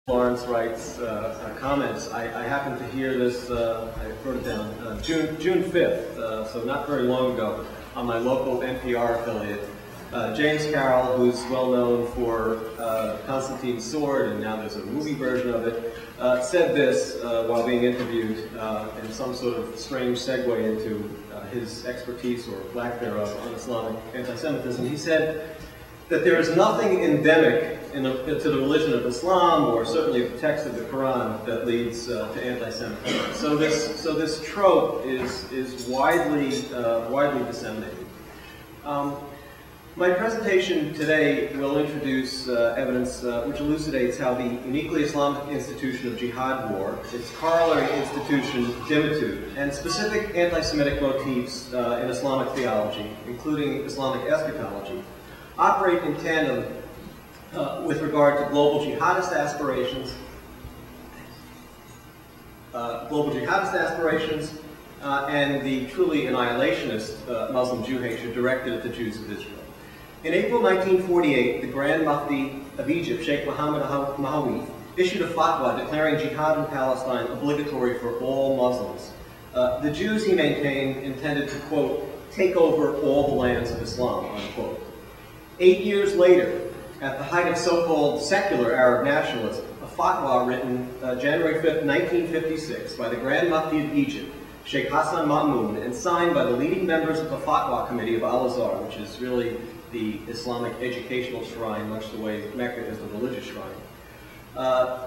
Lawrence writes comments. I happened to hear this, I wrote it down, June 5th, so not very long ago, on my local NPR affiliate. James Carroll, who's well known for Constantine's Sword, and now there's a movie version of it, said this while being interviewed in some sort of strange segue into his expertise, or lack thereof, on Islamic anti-Semitism. He said that there is nothing endemic to the religion of Islam, or certainly the text of the Quran, that leads to anti-Semitism. So this trope is widely disseminated. My presentation today will introduce evidence which elucidates how the uniquely Islamic institution of jihad war, its corollary institution dhimmitud, and specific anti-Semitic motifs in Islamic theology, including Islamic eschatology, operate in tandem with regard to global jihadist aspirations, and the truly annihilationist Muslim Jew hatred directed at the Jews of Israel. In April 1948, the Grand Mufti of Egypt, Sheikh Mohammed Mahawi, issued a fatwa declaring jihad in Palestine obligatory for all Muslims. The Jews, he maintained, intended to, quote, take over all the lands of Islam, unquote. 8 years later, at the height of so-called secular Arab nationalism, a fatwa written January 5th, 1956 by the Grand Mufti of Egypt, Sheikh Hassan Ma'mun, and signed by the leading members of the Fatwa Committee of Al-Azhar, which is really the Islamic educational shrine, much the way Mecca is the religious shrine.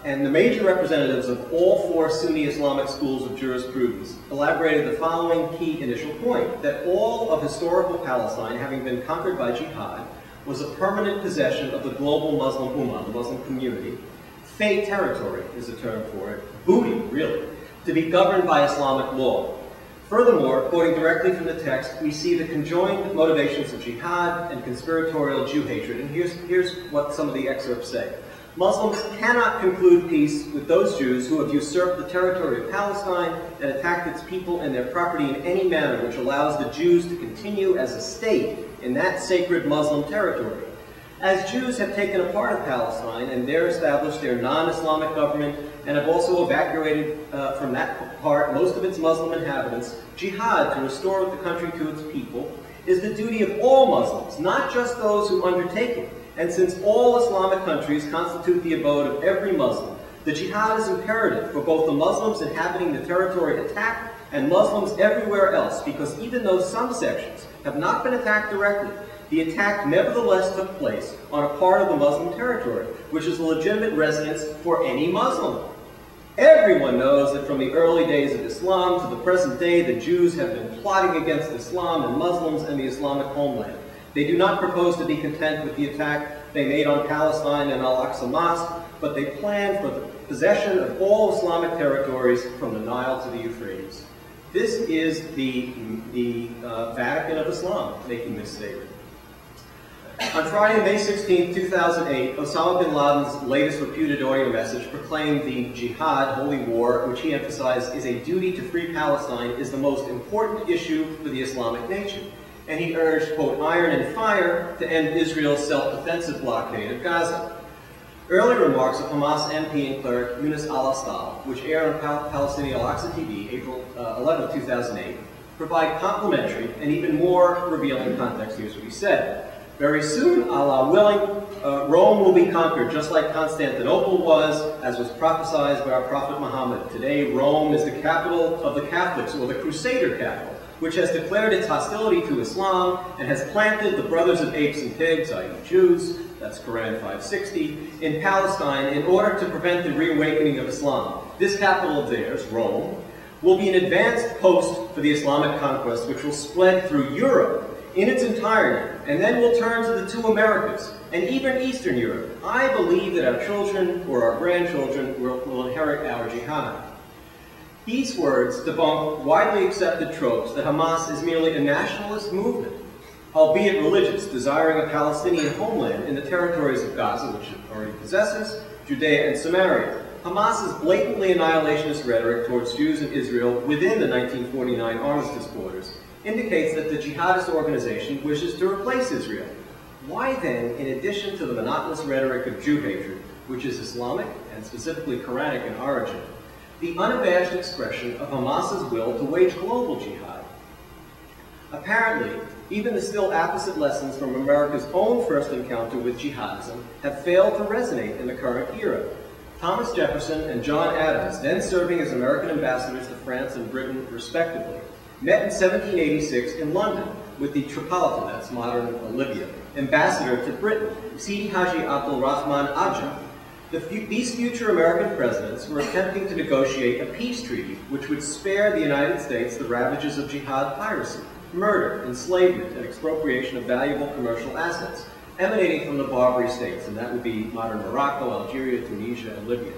And the major representatives of all 4 Sunni Islamic schools of jurisprudence elaborated the following key initial point, that all of historical Palestine, having been conquered by jihad, was a permanent possession of the global Muslim Ummah, the Muslim community. Fey territory is a term for it, booty, really, to be governed by Islamic law. Furthermore, quoting directly from the text, we see the conjoined motivations of jihad and conspiratorial Jew hatred. And here's what some of the excerpts say. Muslims cannot conclude peace with those Jews who have usurped the territory of Palestine and attacked its people and their property in any manner which allows the Jews to continue as a state in that sacred Muslim territory. As Jews have taken a part of Palestine and there established their non-Islamic government and have also evacuated from that part most of its Muslim inhabitants, jihad to restore the country to its people is the duty of all Muslims, not just those who undertake it. And since all Islamic countries constitute the abode of every Muslim, the jihad is imperative for both the Muslims inhabiting the territory attacked and Muslims everywhere else, because even though some sections have not been attacked directly, the attack nevertheless took place on a part of the Muslim territory, which is a legitimate residence for any Muslim. Everyone knows that from the early days of Islam to the present day, the Jews have been plotting against Islam and Muslims and the Islamic homeland. They do not propose to be content with the attack they made on Palestine and Al-Aqsa Mosque, but they plan for the possession of all Islamic territories from the Nile to the Euphrates. This is the Vatican of Islam making this statement. On Friday, May 16, 2008, Osama bin Laden's latest reputed audio message proclaimed the jihad, holy war, which he emphasized is a duty to free Palestine, is the most important issue for the Islamic nation. And he urged, quote, iron and fire to end Israel's self-defensive blockade of Gaza. Early remarks of Hamas MP and cleric Yunus al-Astal, which aired on Palestinian Al-Aqsa TV, April 11, 2008, provide complementary and even more revealing context. Here's what he said. Very soon, Allah willing, Rome will be conquered, just like Constantinople was, as was prophesied by our Prophet Muhammad. Today, Rome is the capital of the Catholics, or the Crusader capital, which has declared its hostility to Islam and has planted the brothers of apes and pigs, i.e. Jews, that's Quran 560, in Palestine in order to prevent the reawakening of Islam. This capital of theirs, Rome, will be an advanced post for the Islamic conquest, which will spread through Europe in its entirety, and then we'll turn to the 2 Americas, and even Eastern Europe. I believe that our children or our grandchildren will inherit our jihad. These words debunk widely accepted tropes that Hamas is merely a nationalist movement, albeit religious, desiring a Palestinian homeland in the territories of Gaza, which it already possesses, Judea and Samaria. Hamas's blatantly annihilationist rhetoric towards Jews in Israel within the 1949 armistice borders indicates that the jihadist organization wishes to replace Israel. Why then, in addition to the monotonous rhetoric of Jew hatred, which is Islamic and specifically Quranic in origin, the unabashed expression of Hamas's will to wage global jihad. Apparently, even the still apposite lessons from America's own first encounter with jihadism have failed to resonate in the current era. Thomas Jefferson and John Adams, then serving as American ambassadors to France and Britain respectively, met in 1786 in London with the Tripolitan, that's modern Libya, ambassador to Britain, Sidi Haji Abdul Rahman Aja. These future American presidents were attempting to negotiate a peace treaty which would spare the United States the ravages of jihad piracy, murder, enslavement, and expropriation of valuable commercial assets emanating from the Barbary states, and that would be modern Morocco, Algeria, Tunisia, and Libya.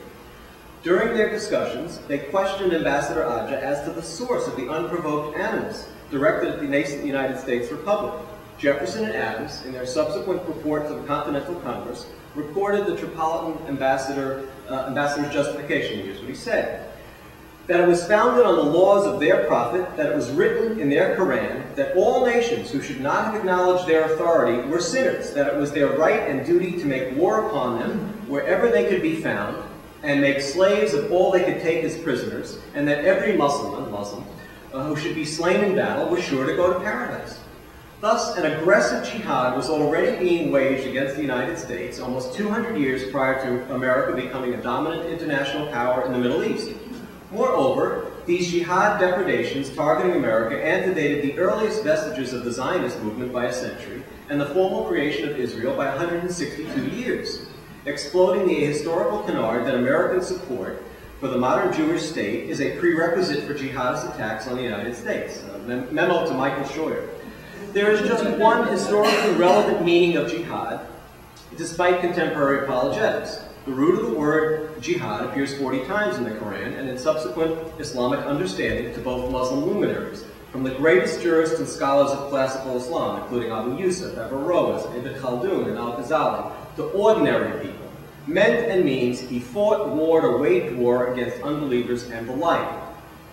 During their discussions, they questioned Ambassador Aja as to the source of the unprovoked animus directed at the nascent United States Republic. Jefferson and Adams, in their subsequent report to the Continental Congress, recorded the Tripolitan ambassador's justification. Here's what he said: that it was founded on the laws of their prophet, that it was written in their Quran, that all nations who should not have acknowledged their authority were sinners, that it was their right and duty to make war upon them wherever they could be found, and make slaves of all they could take as prisoners, and that every Muslim who should be slain in battle was sure to go to paradise. Thus, an aggressive jihad was already being waged against the United States almost 200 years prior to America becoming a dominant international power in the Middle East. Moreover, these jihad depredations targeting America antedated the earliest vestiges of the Zionist movement by a century and the formal creation of Israel by 162 years, exploding the ahistorical canard that American support for the modern Jewish state is a prerequisite for jihadist attacks on the United States. Memo to Michael Scheuer. There is just one historically relevant meaning of jihad, despite contemporary apologetics. The root of the word jihad appears 40 times in the Quran and in subsequent Islamic understanding to both Muslim luminaries, from the greatest jurists and scholars of classical Islam, including Abu Yusuf, Averroes, Ibn Khaldun, and Al-Ghazali, to ordinary people. Meant and means he fought, warred, or waged war against unbelievers and the like.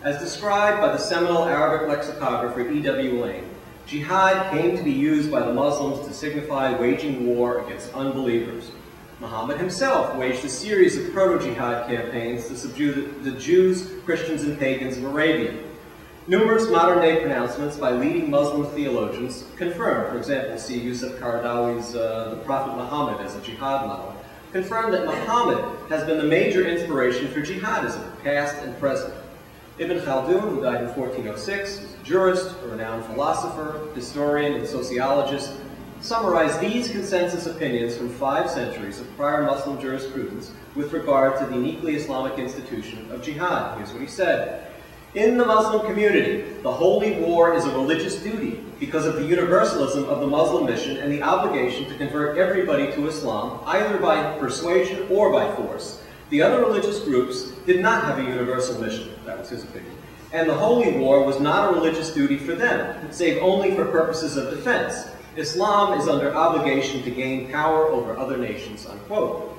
As described by the seminal Arabic lexicographer E.W. Lane, jihad came to be used by the Muslims to signify waging war against unbelievers. Muhammad himself waged a series of proto-jihad campaigns to subdue the Jews, Christians, and pagans of Arabia. Numerous modern-day pronouncements by leading Muslim theologians confirm, for example, see Yusuf Qaradawi's The Prophet Muhammad as a jihad model, confirm that Muhammad has been the major inspiration for jihadism, past and present. Ibn Khaldun, who died in 1406, was a jurist, a renowned philosopher, historian, and sociologist, summarized these consensus opinions from 5 centuries of prior Muslim jurisprudence with regard to the uniquely Islamic institution of jihad. Here's what he said: in the Muslim community, the holy war is a religious duty because of the universalism of the Muslim mission and the obligation to convert everybody to Islam, either by persuasion or by force. The other religious groups did not have a universal mission. That was his opinion. And the holy war was not a religious duty for them, save only for purposes of defense. Islam is under obligation to gain power over other nations, unquote.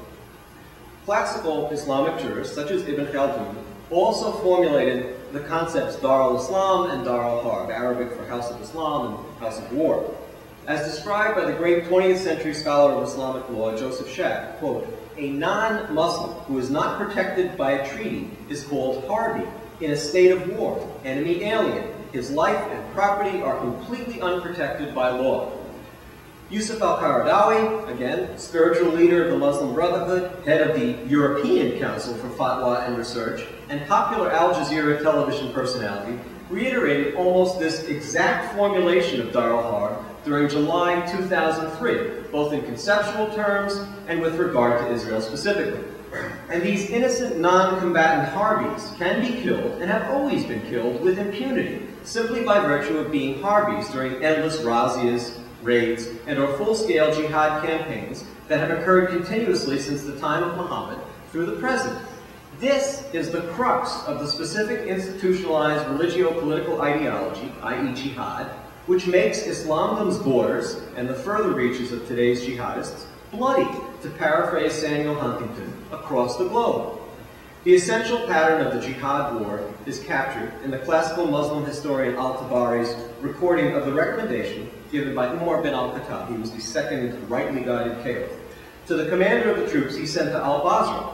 Classical Islamic jurists, such as Ibn Khaldun, also formulated the concepts Dar al-Islam and Dar al-Harb, Arabic for House of Islam and House of War. As described by the great 20th century scholar of Islamic law, Joseph Shack, quote, a non-Muslim who is not protected by a treaty is called Harbi, in a state of war, enemy alien. His life and property are completely unprotected by law. Yusuf al-Qaradawi, again, spiritual leader of the Muslim Brotherhood, head of the European Council for Fatwa and Research, and popular Al Jazeera television personality, reiterated almost this exact formulation of Dar al-Harb during July 2003, both in conceptual terms and with regard to Israel specifically. And these innocent non-combatant Harbis can be killed and have always been killed with impunity, simply by virtue of being Harbis during endless razzias, raids, and or full-scale jihad campaigns that have occurred continuously since the time of Muhammad through the present. This is the crux of the specific institutionalized religio-political ideology, i.e. jihad, which makes Islamdom's borders and the further reaches of today's jihadists bloody, to paraphrase Samuel Huntington, across the globe. The essential pattern of the jihad war is captured in the classical Muslim historian al-Tabari's recording of the recommendation given by Umar bin al-Khattab, he was the second rightly guided caliph, To the commander of the troops, he sent to al-Basra,